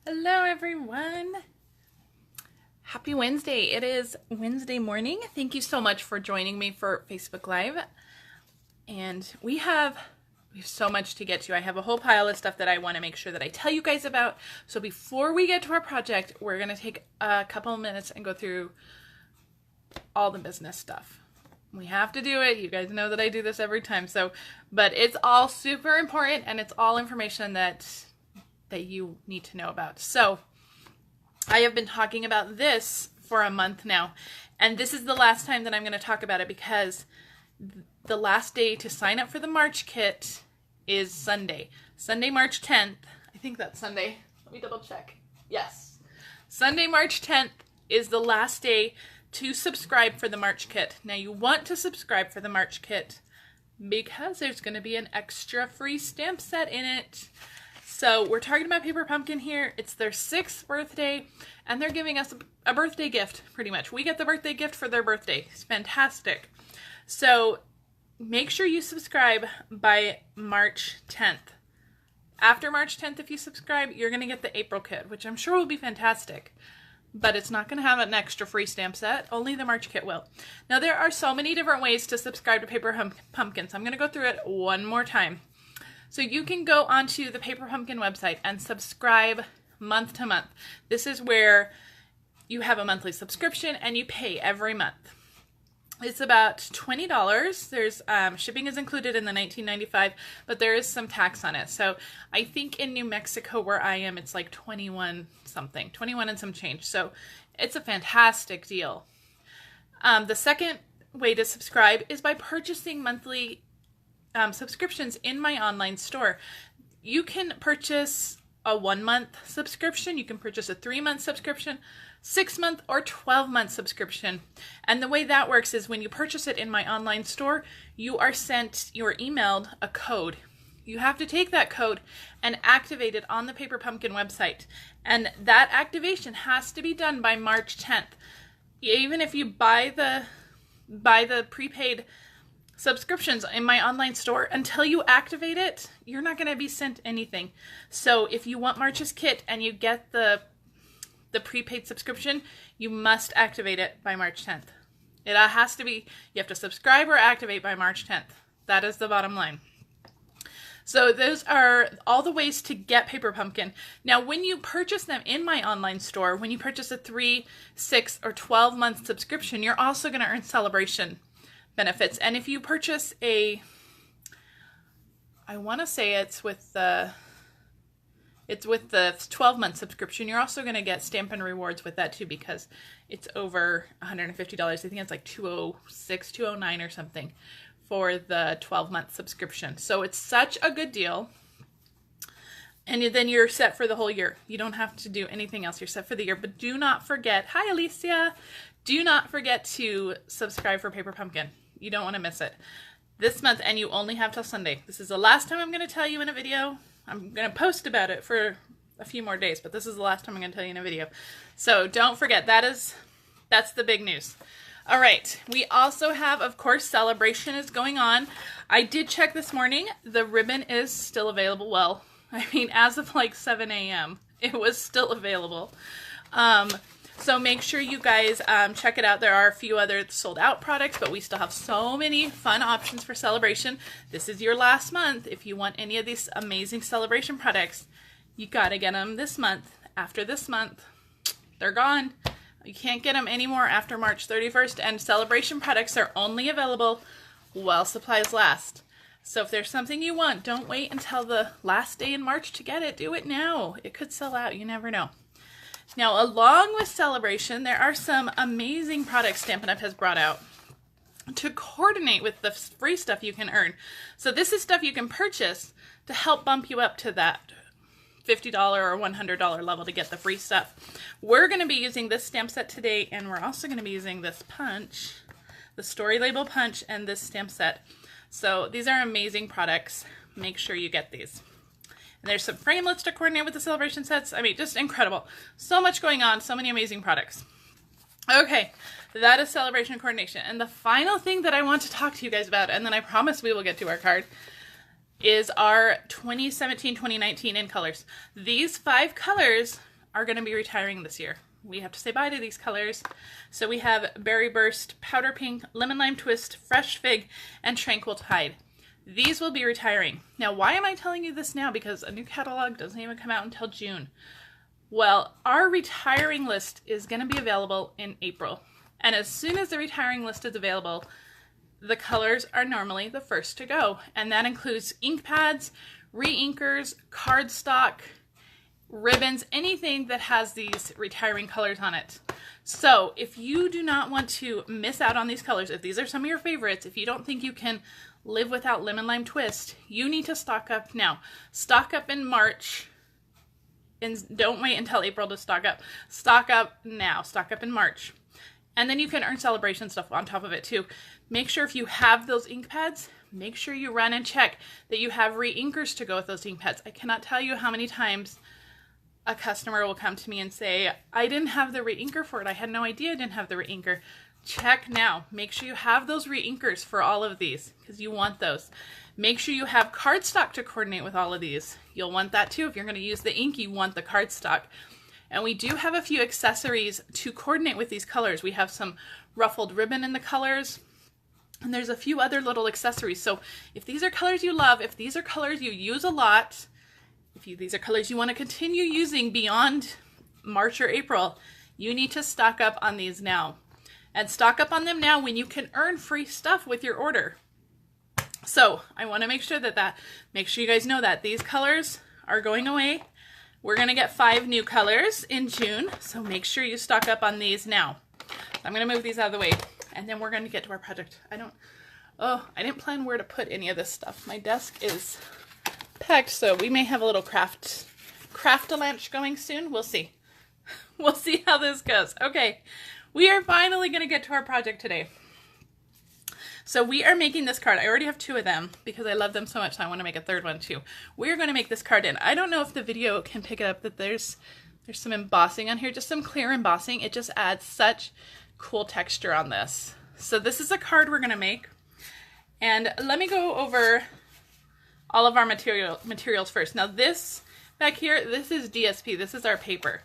Hello everyone. Happy Wednesday. It is Wednesday morning. Thank you so much for joining me for Facebook Live. And we have so much to get to. I have a whole pile of stuff that I want to make sure that I tell you guys about. So before we get to our project, we're going to take a couple of minutes and go through all the business stuff. We have to do it. You guys know that I do this every time. But it's all super important and it's all information that you need to know about. So I have been talking about this for a month now, and this is the last time that I'm going to talk about it because the last day to sign up for the March kit is Sunday, March 10th. I think that's Sunday. Let me double check. Yes. Sunday, March 10th is the last day to subscribe for the March kit. Now you want to subscribe for the March kit because there's going to be an extra free stamp set in it. So we're talking about Paper Pumpkin here. It's their 6th birthday, and they're giving us a birthday gift, pretty much. We get the birthday gift for their birthday. It's fantastic. So make sure you subscribe by March 10th. After March 10th, if you subscribe, you're going to get the April kit, which I'm sure will be fantastic. But it's not going to have an extra free stamp set. Only the March kit will. Now, there are so many different ways to subscribe to Paper Pumpkin, so I'm going to go through it one more time. So you can go onto the Paper Pumpkin website and subscribe month to month. This is where you have a monthly subscription and you pay every month. It's about $20. There's shipping is included in the $19.95, but there is some tax on it. So I think in New Mexico where I am, it's like 21 something, 21 and some change. So it's a fantastic deal. The second way to subscribe is by purchasing monthly subscriptions in my online store. You can purchase a 1-month subscription, you can purchase a 3-month subscription, 6-month or 12-month subscription. And the way that works is when you purchase it in my online store, you're emailed a code. You have to take that code and activate it on the Paper Pumpkin website. And that activation has to be done by March 10th. Even if you buy the prepaid subscriptions in my online store, until you activate it, you're not going to be sent anything. So if you want March's kit and you get the prepaid subscription, you must activate it by March 10th. It has to be, you have to subscribe or activate by March 10th. That is the bottom line. So those are all the ways to get Paper Pumpkin. Now, when you purchase them in my online store, when you purchase a 3, 6, or 12-month subscription, you're also going to earn Sale-a-Bration benefits. And if you purchase I want to say it's with the 12-month subscription, you're also going to get Stampin' Rewards with that too, because it's over $150. I think it's like $206, $209 or something for the 12-month subscription. So it's such a good deal. And then you're set for the whole year. You don't have to do anything else. You're set for the year. But do not forget, hi Alicia, do not forget to subscribe for Paper Pumpkin. You don't want to miss it this month, and you only have till Sunday. This is the last time I'm going to tell you in a video. I'm going to post about it for a few more days, but this is the last time I'm going to tell you in a video. So don't forget, that's the big news. All right, we also have, of course, Sale-a-Bration is going on. I did check this morning. The ribbon is still available. Well, I mean, as of like 7 a.m., it was still available. So make sure you guys check it out. There are a few other sold out products, but we still have so many fun options for Sale-a-Bration. This is your last month. If you want any of these amazing Sale-a-Bration products, you gotta get them this month. After this month, they're gone. You can't get them anymore after March 31st, and Sale-a-Bration products are only available while supplies last. So if there's something you want, don't wait until the last day in March to get it. Do it now. It could sell out. You never know. Now, along with Sale-a-Bration, there are some amazing products Stampin' Up! Has brought out to coordinate with the free stuff you can earn. So this is stuff you can purchase to help bump you up to that $50 or $100 level to get the free stuff. We're going to be using this stamp set today, and we're also going to be using this punch, the story label punch, and this stamp set. So these are amazing products. Make sure you get these. And there's some framelits to coordinate with the Sale-a-Bration sets. I mean, just incredible. So much going on, so many amazing products. Okay, that is Sale-a-Bration coordination. And the final thing that I want to talk to you guys about, and then I promise we will get to our card, is our 2017-2019 in colors. These 5 colors are going to be retiring this year. We have to say bye to these colors. So we have Berry Burst, Powder Pink, Lemon Lime Twist, Fresh Fig, and Tranquil Tide. These will be retiring. Now, why am I telling you this now? Because a new catalog doesn't even come out until June. Well, our retiring list is going to be available in April. And as soon as the retiring list is available, the colors are normally the first to go. And that includes ink pads, re-inkers, cardstock, ribbons, anything that has these retiring colors on it. So if you do not want to miss out on these colors, if these are some of your favorites, if you don't think you can live without Lemon Lime Twist, you need to stock up now. Stock up in March, and don't wait until April to stock up. Stock up now, stock up in March. And then you can earn Sale-a-Bration stuff on top of it too. Make sure if you have those ink pads, make sure you run and check that you have re-inkers to go with those ink pads. I cannot tell you how many times a customer will come to me and say, I didn't have the re-inker for it. I had no idea I didn't have the re-inker. Check now. Make sure you have those re-inkers for all of these because you want those. Make sure you have cardstock to coordinate with all of these. You'll want that too. If you're going to use the ink, you want the cardstock. And we do have a few accessories to coordinate with these colors. We have some ruffled ribbon in the colors, and there's a few other little accessories. So if these are colors you love, if these are colors you use a lot, these are colors you want to continue using beyond March or April, you need to stock up on these now. And stock up on them now when you can earn free stuff with your order. So I want to make sure make sure you guys know that these colors are going away. We're going to get 5 new colors in June, so make sure you stock up on these now. I'm going to move these out of the way, and then we're going to get to our project. I didn't plan where to put any of this stuff. My desk is packed, so we may have a little craft-a-lunch going soon. We'll see. We'll see how this goes. Okay, we are finally going to get to our project today. So we are making this card. I already have 2 of them because I love them so much, so I want to make a 3rd one too. We're going to make this card in. I don't know if the video can pick it up that there's some embossing on here, just some clear embossing. It just adds such cool texture on this. So this is a card we're going to make. And let me go over all of our materials first. Now this back here, this is DSP. This is our paper.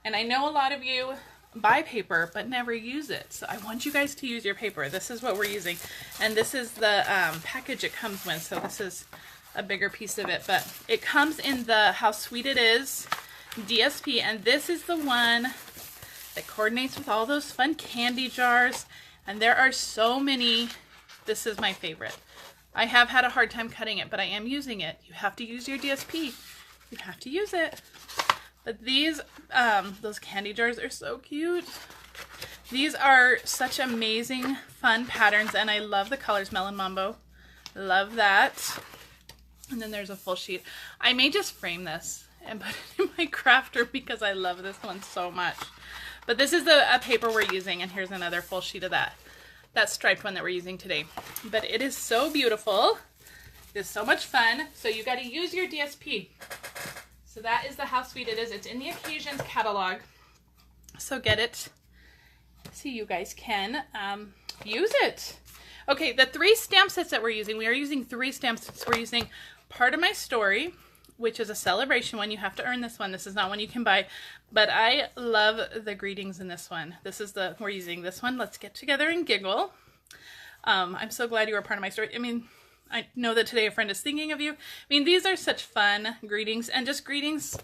And I know a lot of you buy paper but never use it, so I want you guys to use your paper. This is what we're using, and this is the package it comes with, so this is a bigger piece of it, but it comes in the How Sweet It Is DSP, and this is the one that coordinates with all those fun candy jars, and there are so many. This is my favorite. I have had a hard time cutting it, but I am using it. You have to use your DSP. You have to use it. But these, those candy jars are so cute. These are such amazing, fun patterns, and I love the colors. Melon Mambo, love that. And then there's a full sheet. I may just frame this and put it in my craft room because I love this one so much. But this is a paper we're using, and here's another full sheet of that striped one that we're using today. But it is so beautiful. It's so much fun. So you got to use your DSP. So that is the How Sweet It Is. It's in the Occasions catalog. So get it so you guys can use it. Okay, the 3 stamp sets that we're using, we are using 3 stamp sets. We're using Part of My Story, which is a Sale-a-Bration one. You have to earn this one. This is not one you can buy. But I love the greetings in this one. We're using this one. Let's Get Together and Giggle. I'm so glad you were part of my story. I mean, I know that today a friend is thinking of you. I mean, these are such fun greetings, and just greetings.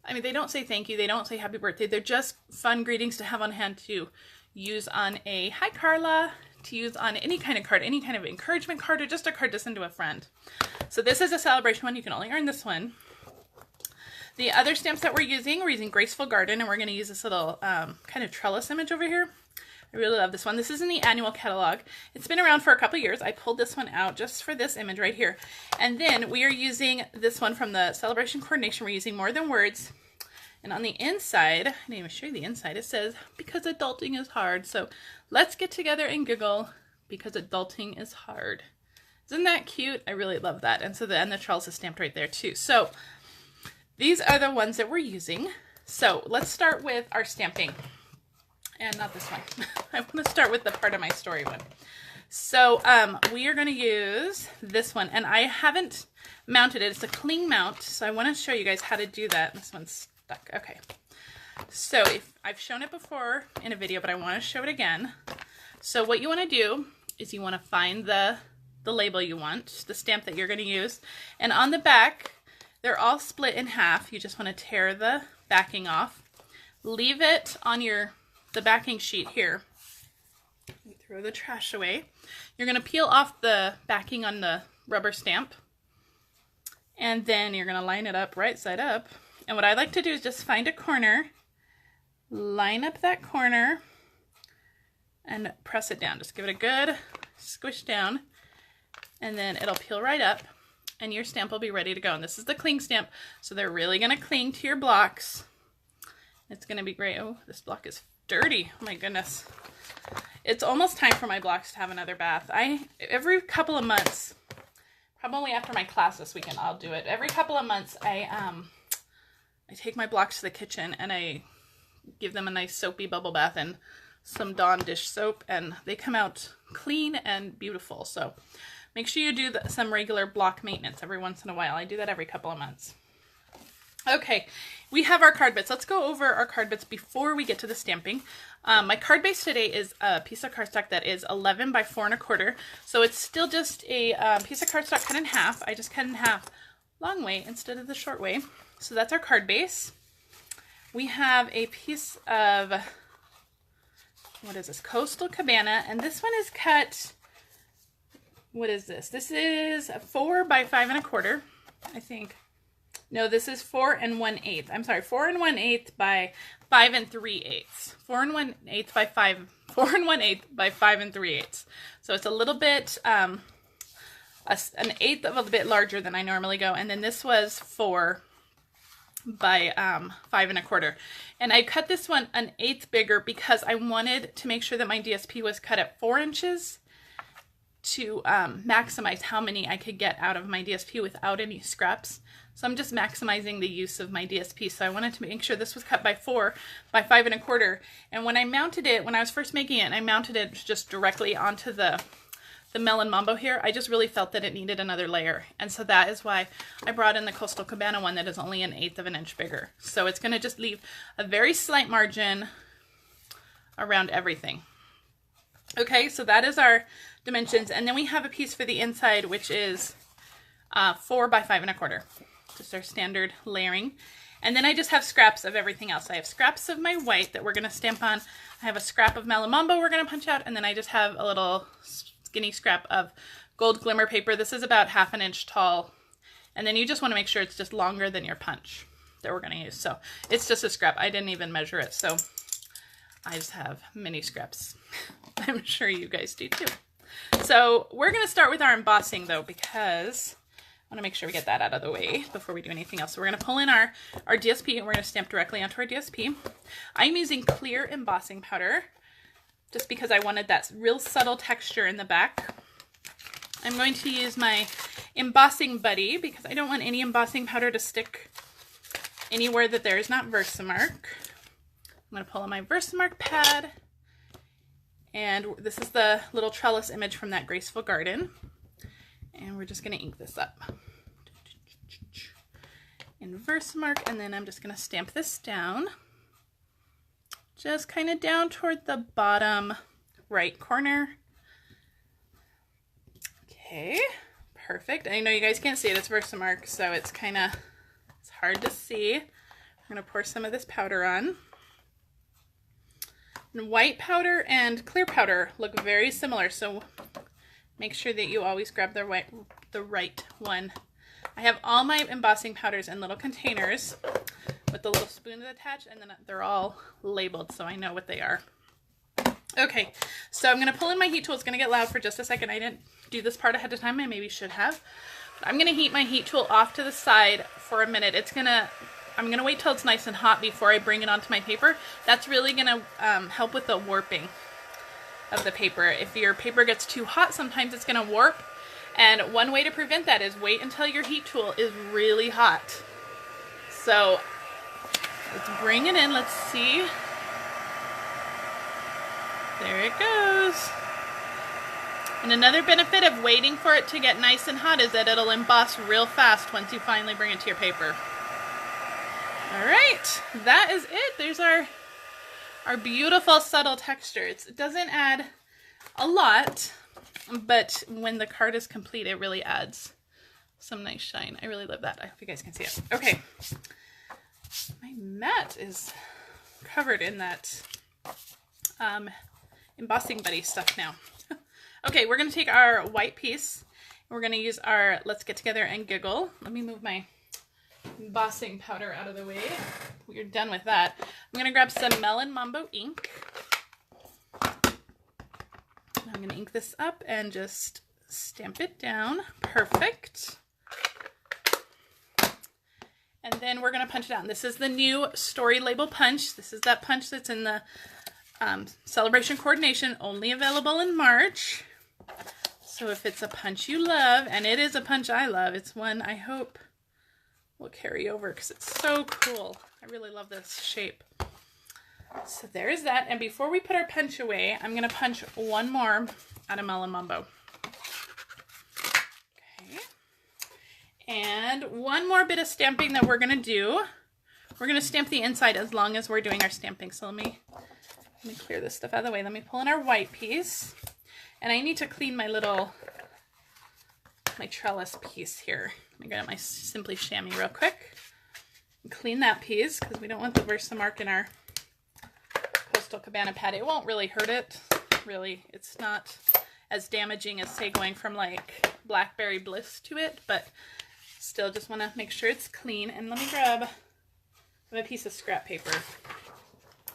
I mean, they don't say thank you. They don't say happy birthday. They're just fun greetings to have on hand to use on a hi Carla, to use on any kind of card, any kind of encouragement card, or just a card to send to a friend. So this is a Sale-a-Bration one. You can only earn this one. The other stamps that we're using Graceful Garden, and we're going to use this little kind of trellis image over here. I really love this one. This is in the annual catalog. It's been around for a couple years. I pulled this one out just for this image right here. And then we are using this one from the Sale-a-Bration coordination. We're using More Than Words. And on the inside, I didn't even show you the inside, it says, because adulting is hard. So let's get together and giggle because adulting is hard. Isn't that cute? I really love that. And so the trellis is stamped right there too. So these are the ones that we're using. So let's start with our stamping. And not this one. I want to start with the Part of My Story one. So we are going to use this one, and I haven't mounted it. It's a cling mount, so I want to show you guys how to do that. This one's stuck. Okay. So if I've shown it before in a video, but I want to show it again. So what you want to do is you want to find the label you want, the stamp that you're going to use. And on the back, they're all split in half. You just want to tear the backing off. Leave it on the backing sheet here. Throw the trash away. You're going to peel off the backing on the rubber stamp. And then you're going to line it up right side up. And what I like to do is just find a corner, line up that corner, and press it down. Just give it a good squish down, and then it'll peel right up, and your stamp will be ready to go. And this is the cling stamp, so they're really going to cling to your blocks. It's going to be great. Oh, this block is dirty. Oh my goodness. It's almost time for my blocks to have another bath. Every couple of months, probably after my class this weekend, I'll do it. Every couple of months, I take my blocks to the kitchen and I give them a nice soapy bubble bath and some Dawn dish soap, and they come out clean and beautiful. So make sure you do some regular block maintenance every once in a while. I do that every couple of months. Okay, we have our card bits. Let's go over our card bits before we get to the stamping. My card base today is a piece of cardstock that is 11 by 4 1/4. So it's still just a piece of cardstock cut in half. I just cut in half long way instead of the short way. So that's our card base. We have a piece of, what is this? Coastal Cabana. And this one is cut, what is this? This is 4 by 5 1/4, I think. No, this is 4 1/8. I'm sorry, 4 1/8 by 5 3/8. 4 1/8 by 5. 4 1/8 by 5 3/8. So it's a little bit, an eighth of a bit larger than I normally go. And then this was 4 by 5 1/4. And I cut this one an eighth bigger because I wanted to make sure that my DSP was cut at 4 inches to maximize how many I could get out of my DSP without any scraps. So I'm just maximizing the use of my DSP. So I wanted to make sure this was cut by 4 by 5 1/4. And when I mounted it, when I was first making it, I mounted it just directly onto the Melon Mambo here. I just really felt that it needed another layer. And so that is why I brought in the Coastal Cabana one that is only an eighth of an inch bigger. So it's going to just leave a very slight margin around everything. Okay, so that is our dimensions. And then we have a piece for the inside, which is 4 by 5 1/4. Just our standard layering. And then I just have scraps of everything else. I have scraps of my white that we're going to stamp on. I have a scrap of Melon Mambo we're going to punch out. And then I just have a little skinny scrap of gold glimmer paper. This is about 1/2 inch tall. And then you just want to make sure it's just longer than your punch that we're going to use. So it's just a scrap. I didn't even measure it. So I just have mini scraps. I'm sure you guys do too. So we're going to start with our embossing though, because I want to make sure we get that out of the way before we do anything else. So we're going to pull in our DSP and we're going to stamp directly onto our DSP. I'm using clear embossing powder just because I wanted that real subtle texture in the back. I'm going to use my embossing buddy because I don't want any embossing powder to stick anywhere that there is not Versamark. I'm going to pull on my Versamark pad. And this is the little trellis image from that Graceful Garden. And we're just going to ink this up in Versamark. And then I'm just going to stamp this down. Just kind of down toward the bottom right corner. Okay, perfect. I know you guys can't see it. It's Versamark, so it's hard to see. I'm going to pour some of this powder on. And white powder and clear powder look very similar, so make sure that you always grab the right one. I have all my embossing powders in little containers with the little spoon attached, and then they're all labeled so I know what they are. Okay, so I'm going to pull in my heat tool. It's going to get loud for just a second. I didn't do this part ahead of time. I maybe should have. But I'm going to heat my heat tool off to the side for a minute. I'm going to wait till it's nice and hot before I bring it onto my paper. That's really going to help with the warping of the paper. If your paper gets too hot, sometimes it's going to warp. And one way to prevent that is wait until your heat tool is really hot. So let's bring it in. Let's see. There it goes. And another benefit of waiting for it to get nice and hot is that it'll emboss real fast once you finally bring it to your paper. All right. right, that is it. There's our beautiful subtle textures. It doesn't add a lot, but when the card is complete, it really adds some nice shine. I really love that. I hope you guys can see it. Okay, my mat is covered in that embossing buddy stuff now. Okay, we're going to take our white piece. We're going to use our Let's Get Together and Giggle. Let me move my embossing powder out of the way. We're done with that. I'm going to grab some Melon Mambo ink. I'm going to ink this up and just stamp it down. Perfect. And then we're going to punch it out. And this is the new story label punch. This is that punch that's in the Sale-a-Bration coordination, only available in March. So if it's a punch you love, and it is a punch I love, it's one I hope will carry over because it's so cool. I really love this shape. So there's that. And before we put our punch away, I'm going to punch one more out of Melon Mambo. Okay. And one more bit of stamping that we're going to do. We're going to stamp the inside as long as we're doing our stamping. So let me clear this stuff out of the way. Let me pull in our white piece. And I need to clean my trellis piece here. Let me grab my Simply Chamois real quick. Clean that piece because we don't want the Versamark in our Coastal Cabana pad. It won't really hurt it. Really, it's not as damaging as, say, going from like Blackberry Bliss to it, but still just want to make sure it's clean. And let me grab a piece of scrap paper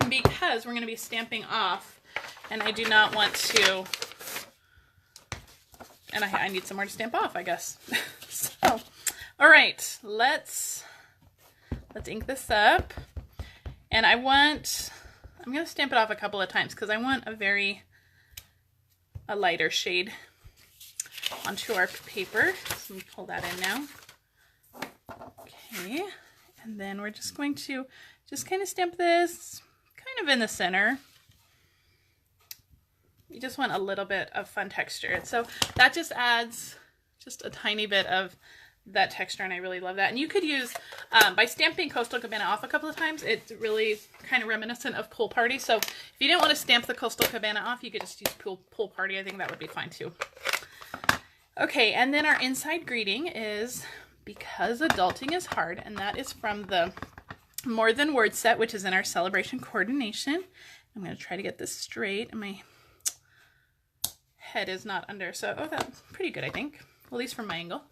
because we're going to be stamping off, and I do not want to, and I need some more to stamp off, I guess. So, all right, let's ink this up. And I'm going to stamp it off a couple of times because I want a lighter shade onto our paper. So let me pull that in now. Okay, and then we're just going to kind of stamp this kind of in the center. You just want a little bit of fun texture. So that just adds just a tiny bit of that texture, and I really love that. And you could use, by stamping Coastal Cabana off a couple of times, it's really kind of reminiscent of Pool Party. So if you didn't want to stamp the Coastal Cabana off, you could just use Pool Party. I think that would be fine too. Okay, and then our inside greeting is Because Adulting is Hard, and that is from the More Than Words set, which is in our Sale-a-Bration coordination. I'm going to try to get this straight, and my head is not under, so that's pretty good, I think, at least from my angle.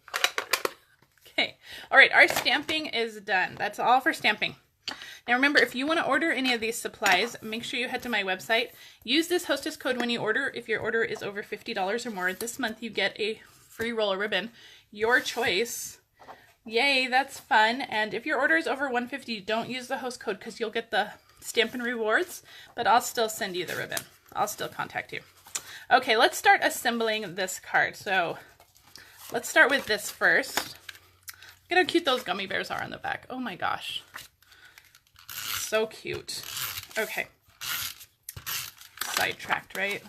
Okay, all right, our stamping is done. That's all for stamping. Now remember, if you want to order any of these supplies, make sure you head to my website. Use this hostess code when you order. If your order is over $50 or more, this month you get a free roll of ribbon. Your choice. Yay, that's fun. And if your order is over $150, don't use the host code because you'll get the Stampin' Rewards, but I'll still send you the ribbon. I'll still contact you. Okay, let's start assembling this card. So let's start with this first. Look at how cute those gummy bears are on the back. Oh my gosh. So cute. Okay. Sidetracked, right?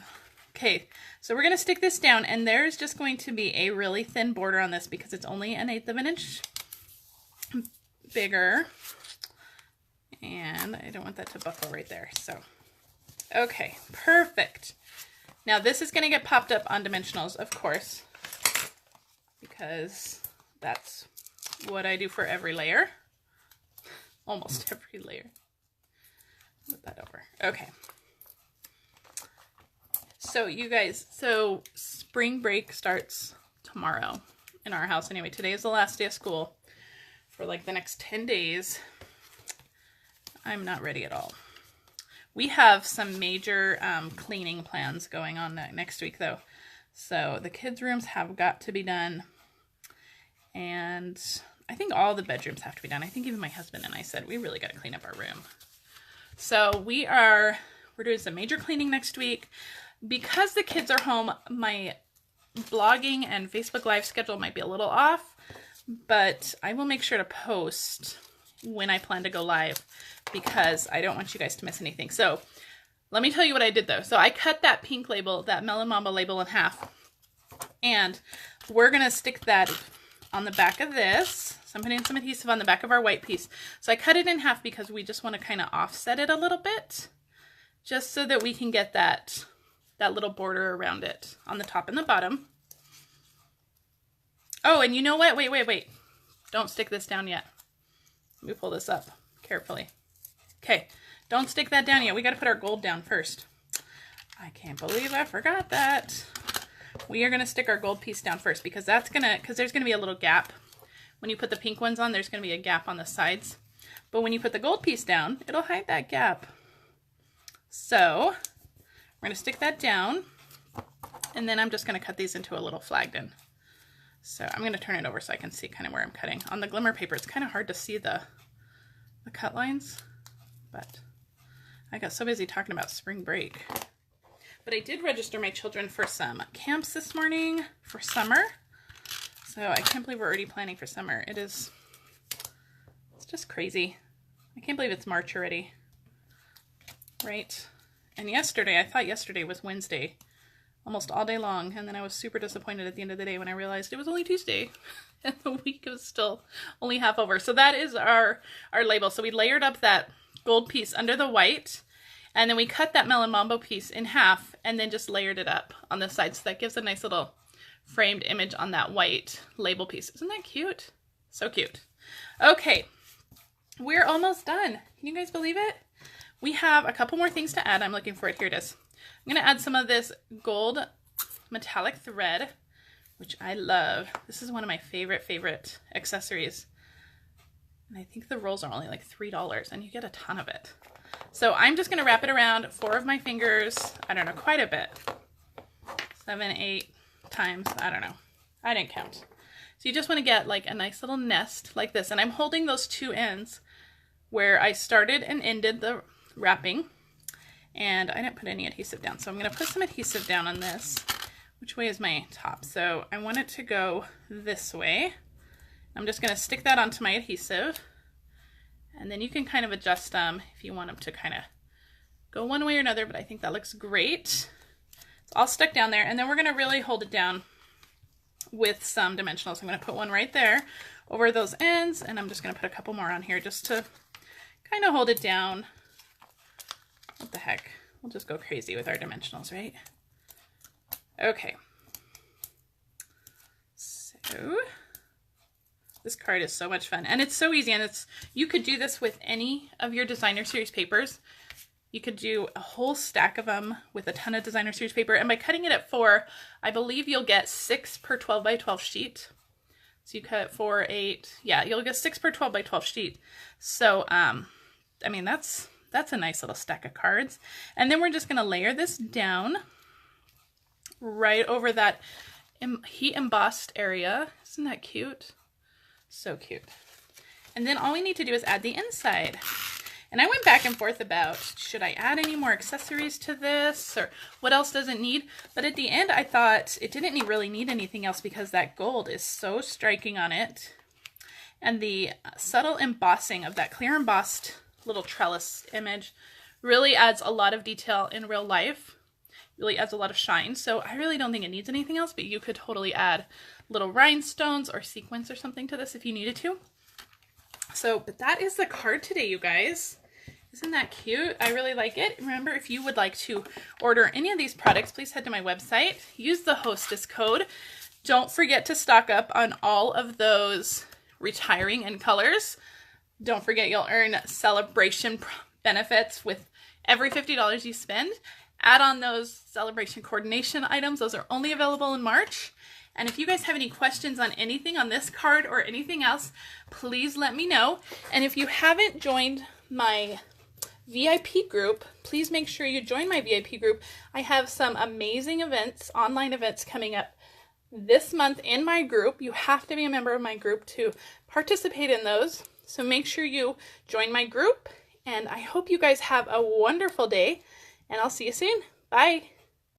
Okay, so we're going to stick this down, and there's just going to be a really thin border on this because it's only 1/8 of an inch bigger. And I don't want that to buckle right there. So, okay, perfect. Now this is going to get popped up on dimensionals, of course, because that's what I do for every layer. Almost every layer. Put that over. Okay. So you guys, so spring break starts tomorrow in our house. Anyway, today is the last day of school for like the next 10 days. I'm not ready at all. We have some major cleaning plans going on next week though. So the kids' rooms have got to be done. And I think all the bedrooms have to be done. I think even my husband and I said, we really got to clean up our room. So we're doing some major cleaning next week. Because the kids are home, my blogging and Facebook Live schedule might be a little off, but I will make sure to post when I plan to go live because I don't want you guys to miss anything. So let me tell you what I did though. So I cut that pink label, that Melon Mambo label in half, and we're going to stick that on the back of this. So I'm putting some adhesive on the back of our white piece. So I cut it in half because we just want to kind of offset it a little bit, just so that we can get that little border around it on the top and the bottom. Oh, and you know what? Wait. Don't stick this down yet. Let me pull this up carefully. Okay, don't stick that down yet. We got to put our gold down first. I can't believe I forgot that. We are going to stick our gold piece down first because there's going to be a little gap. When you put the pink ones on, there's going to be a gap on the sides. But when you put the gold piece down, it'll hide that gap. So we're going to stick that down, and then I'm just going to cut these into a little flagged in. So I'm going to turn it over so I can see kind of where I'm cutting. On the glimmer paper, it's kind of hard to see the cut lines, but I got so busy talking about spring break. But I did register my children for some camps this morning for summer. So I can't believe we're already planning for summer. It's just crazy. I can't believe it's March already. Right? And yesterday, I thought yesterday was Wednesday, almost all day long. And then I was super disappointed at the end of the day when I realized it was only Tuesday. And the week was still only half over. So that is our label. So we layered up that gold piece under the white. And then we cut that melon mambo piece in half and then just layered it up on the side. So that gives a nice little framed image on that white label piece. Isn't that cute? So cute. Okay, we're almost done. Can you guys believe it? We have a couple more things to add. I'm looking for it. Here it is. I'm going to add some of this gold metallic thread, which I love. This is one of my favorite accessories. And I think the rolls are only like $3 and you get a ton of it. So I'm just going to wrap it around 4 of my fingers. I don't know, quite a bit. 7, 8 times. I don't know. I didn't count. So you just want to get like a nice little nest like this. And I'm holding those 2 ends where I started and ended the wrapping. And I didn't put any adhesive down. So I'm going to put some adhesive down on this. Which way is my top? So I want it to go this way. I'm just going to stick that onto my adhesive. And then you can kind of adjust them if you want them to kind of go one way or another, but I think that looks great. It's all stuck down there, and then we're going to really hold it down with some dimensionals. I'm going to put one right there over those ends, and I'm just going to put a couple more on here just to kind of hold it down. What the heck? We'll just go crazy with our dimensionals, right? Okay. So this card is so much fun, and it's so easy, and you could do this with any of your designer series papers. You could do a whole stack of them with a ton of designer series paper, and by cutting it at 4, I believe you'll get 6 per 12 by 12 sheet. So you cut 4, 8, yeah, you'll get 6 per 12 by 12 sheet. So, I mean, that's a nice little stack of cards. And then we're just gonna layer this down right over that heat embossed area. Isn't that cute? So cute. And then all we need to do is add the inside. And I went back and forth about, should I add any more accessories to this, or what else does it need? But at the end, I thought it didn't really need anything else because that gold is so striking on it. And the subtle embossing of that clear embossed little trellis image really adds a lot of detail in real life. Really adds a lot of shine. So I really don't think it needs anything else, but you could totally add little rhinestones or sequins or something to this if you needed to. So, but that is the card today, you guys. Isn't that cute? I really like it. Remember, if you would like to order any of these products, please head to my website. Use the hostess code. Don't forget to stock up on all of those retiring in colors. Don't forget you'll earn Sale-a-Bration benefits with every $50 you spend. Add on those Sale-a-Bration coordination items. Those are only available in March. And if you guys have any questions on anything on this card or anything else, please let me know. And if you haven't joined my VIP group, please make sure you join my VIP group. I have some amazing events, online events coming up this month in my group. You have to be a member of my group to participate in those. So make sure you join my group. And I hope you guys have a wonderful day. And I'll see you soon. Bye.